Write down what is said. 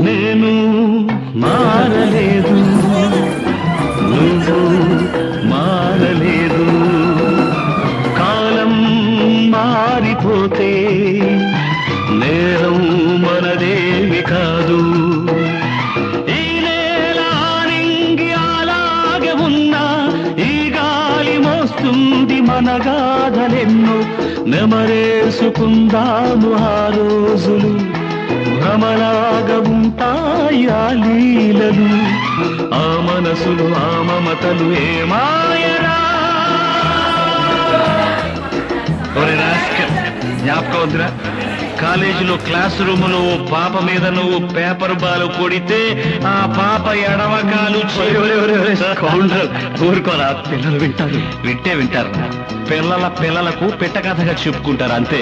నేను మారలేదు, నువ్వు మారలేదు. కాలం మారిపోతే నేరం మనదేమి కాదు. ఈ నేల నింగి అలాగే ఉన్నా ఈ గాలి మోస్తుంది మన గాథలెన్నో. నెమరేసుకుందాము ఆ రోజులు, భ్రమలాగా ఉంటాయి ఆ లీలలు. ఆ మనసులు ఆ మమతలు ఏ మాయరా. జ్ఞాపకం వద్దురా, కాలేజీలో క్లాస్ రూమ్ లో పాప మీద నువ్వు పేపర్ బాల్ కొడితే ఆ పాప ఎడవకాలు ఊరుకోరా, పిల్లలు వింటారు. వింటారు, పిల్లలకు పెట్ట కథగా చెప్పుకుంటారు అంతే.